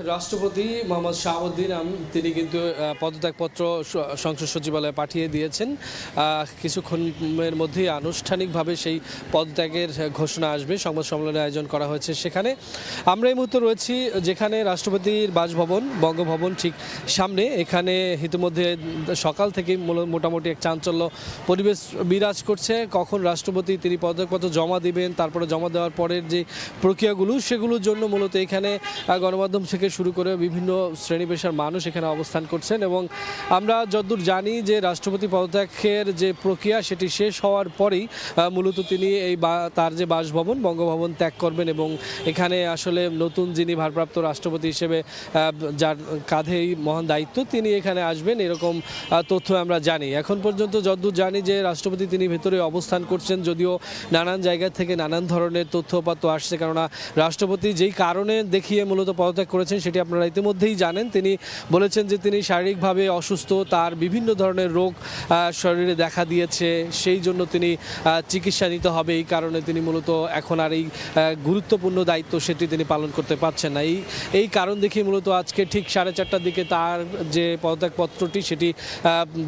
রাষ্ট্রপতি মোহাম্মদ শাহাবুদ্দিন তিনি কিন্তু পদত্যাগপত্র সংসদ সচিবালয়ে পাঠিয়ে দিয়েছেন। কিছুক্ষণের মধ্যেই আনুষ্ঠানিকভাবে সেই পদত্যাগের ঘোষণা আসবে। সংবাদ সম্মেলনের আয়োজন করা হয়েছে সেখানে। আমরা এই মুহূর্তে রয়েছি যেখানে রাষ্ট্রপতির বাসভবন বঙ্গভবন ঠিক সামনে। এখানে ইতিমধ্যে সকাল থেকেই মোটামুটি এক চাঞ্চল্য পরিবেশ বিরাজ করছে। কখন রাষ্ট্রপতি তিনি পদত্যাগপত্র জমা দিবেন, তারপরে জমা দেওয়ার পরের যে প্রক্রিয়াগুলো সেগুলোর জন্য মূলত এখানে গণমাধ্যম থেকে শুরু করে বিভিন্ন শ্রেণী পেশার মানুষ এখানে অবস্থান করছেন। এবং আমরা যতদূর জানি যে রাষ্ট্রপতি পদত্যাগের যে প্রক্রিয়া সেটি শেষ হওয়ার পরেই মূলত তিনি তার যে বাসভবন বঙ্গভবন ত্যাগ করবেন এবং এখানে আসলে নতুন যিনি ভারপ্রাপ্ত রাষ্ট্রপতি হিসেবে যার কাঁধে এই মহান দায়িত্ব তিনি এখানে আসবেন এরকম তথ্য আমরা জানি। এখন পর্যন্ত যতদূর জানি যে রাষ্ট্রপতি তিনি ভেতরে অবস্থান করছেন, যদিও নানান জায়গা থেকে নানান ধরনের তথ্যপাত্র আসছে। কেননা রাষ্ট্রপতি যেই কারণে দেখিয়ে মূলত পদত্যাগ করেছেন সেটি আপনারা ইতিমধ্যেই জানেন। তিনি বলেছেন যে তিনি শারীরিকভাবে অসুস্থ, তার বিভিন্ন ধরনের রোগ শরীরে দেখা দিয়েছে, সেই জন্য তিনি চিকিৎসা নিতে হবে। এই কারণে তিনি মূলত এখন আর এই গুরুত্বপূর্ণ দায়িত্ব সেটি তিনি পালন করতে পারছেন না। এই কারণ দেখে মূলত আজকে ঠিক 4:30টার দিকে তার যে পদত্যাগপত্রটি সেটি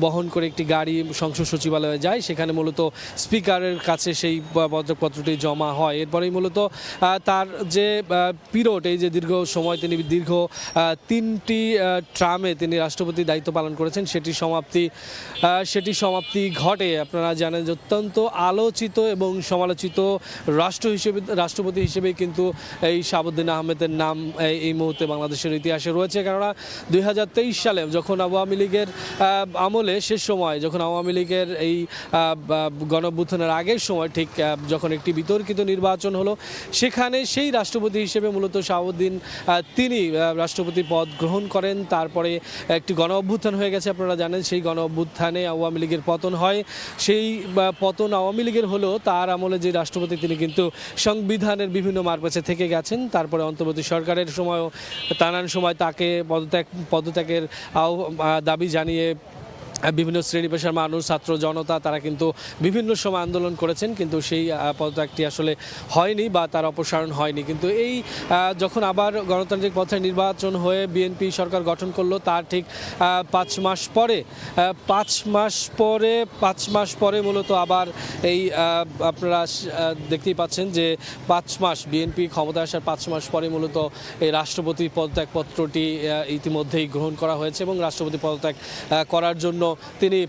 বহন করে একটি গাড়ি সংসদ সচিবালয়ে যায়। সেখানে মূলত স্পিকারের কাছে সেই পদত্যাগপত্রটি জমা হয়। এরপরেই মূলত তার যে পিরিয়ড, এই যে দীর্ঘ সময় তিনি দীর্ঘ 3টি ট্রামে তিনি রাষ্ট্রপতি দায়িত্ব পালন করেছেন সেটি সমাপ্তি ঘটে। আপনারা জানেন যে অত্যন্ত আলোচিত এবং সমালোচিত রাষ্ট্রপতি হিসেবে কিন্তু এই শাহাবুদ্দিন আহমেদের নাম এই মুহূর্তে বাংলাদেশের ইতিহাসে রয়েছে। কেননা 2023 সালে যখন আওয়ামী লীগের আমলে শেষ সময়, যখন আওয়ামী লীগের এই গণঅভ্যুত্থানের আগের সময় ঠিক যখন একটি বিতর্কিত নির্বাচন হলো, সেখানে সেই রাষ্ট্রপতি হিসেবে মূলত শাহাবুদ্দিন তিনি রাষ্ট্রপতি পদ গ্রহণ করেন। তারপরে একটি গণ অভ্যুত্থান হয়ে গেছে, আপনারা জানেন। সেই গণ অভ্যুত্থানে আওয়ামী লীগের পতন হয়। সেই পতন আওয়ামী লীগের হলেও তার আমলে যে রাষ্ট্রপতি তিনি কিন্তু সংবিধানের বিভিন্ন মারপ্যাঁচে থেকে গেছেন। তারপরে অন্তর্বর্তী সরকারের সময়ও নানান সময় তাকে পদত্যাগের দাবি জানিয়ে বিভিন্ন শ্রেণী পেশার মানুষ, ছাত্র জনতা তারা কিন্তু বিভিন্ন সময় আন্দোলন করেছেন, কিন্তু সেই পদত্যাগটি আসলে হয়নি বা তার অপসারণ হয়নি। কিন্তু এই যখন আবার গণতান্ত্রিক পথে নির্বাচন হয়ে বিএনপি সরকার গঠন করলো, তার ঠিক 5 মাস পরে মূলত আবার এই আপনারা দেখতেই পাচ্ছেন যে 5 মাস বিএনপি ক্ষমতায় আসার 5 মাস পরে মূলত এই রাষ্ট্রপতি পদত্যাগপত্রটি ইতিমধ্যেই গ্রহণ করা হয়েছে এবং রাষ্ট্রপতি পদত্যাগ করার জন্য তিনি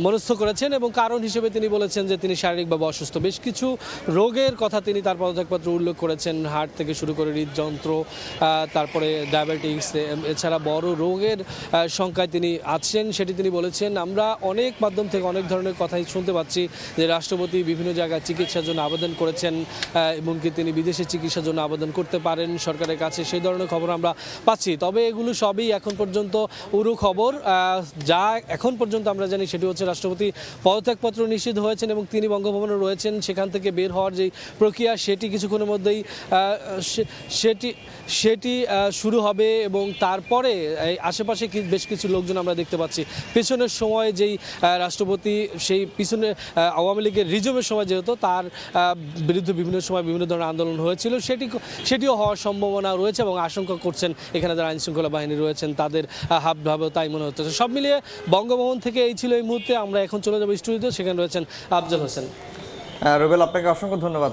মনস্থ করেছেন। এবং কারণ হিসেবে তিনি বলেছেন যে তিনি শারীরিকভাবে অসুস্থ। বেশ কিছু রোগের কথা তিনি তার পদত্যাগপত্রে উল্লেখ করেছেন, হার্ট থেকে শুরু করে হৃদযন্ত্র, তারপরে ডায়াবেটিক্স, এছাড়া বড় রোগের সংখ্যায় তিনি আছেন সেটি তিনি বলেছেন। আমরা অনেক মাধ্যম থেকে অনেক ধরনের কথাই শুনতে পাচ্ছি যে রাষ্ট্রপতি বিভিন্ন জায়গায় চিকিৎসার জন্য আবেদন করেছেন, এমনকি তিনি বিদেশে চিকিৎসার জন্য আবেদন করতে পারেন সরকারের কাছে, সেই ধরনের খবর আমরা পাচ্ছি। তবে এগুলো সবই এখন পর্যন্ত উড়ু খবর। যা এখন পর্যন্ত আমরা জানি সেটি হচ্ছে রাষ্ট্রপতি পদত্যাগপত্র নিষিদ্ধ হয়েছেন এবং তিনি বঙ্গভবনে রয়েছেন। সেখান থেকে বের হওয়ার যে প্রক্রিয়া সেটি কিছুক্ষণের মধ্যেই সেটি শুরু হবে। এবং তারপরে আশেপাশে বেশ কিছু লোকজন আমরা দেখতে পাচ্ছি। পেছনের সময় যেই রাষ্ট্রপতি সেই পিছনে আওয়ামী লীগের রিজমের সময় যেহেতু তার বিরুদ্ধে বিভিন্ন সময় বিভিন্ন ধরনের আন্দোলন হয়েছিল, সেটিও হওয়ার সম্ভাবনা রয়েছে এবং আশঙ্কা করছেন এখানে যারা আইনশৃঙ্খলা বাহিনী রয়েছেন তাদের হাবভাবেও তাই মনে হচ্ছে। সব মিলিয়ে বঙ্গভবন থেকে এই ছিল এই মুহূর্তে। আমরা এখন চলে যাবো স্টুডিওতে, সেখানে রয়েছেন আফজাল হোসেন। রুবেল, আপনাকে অসংখ্য ধন্যবাদ।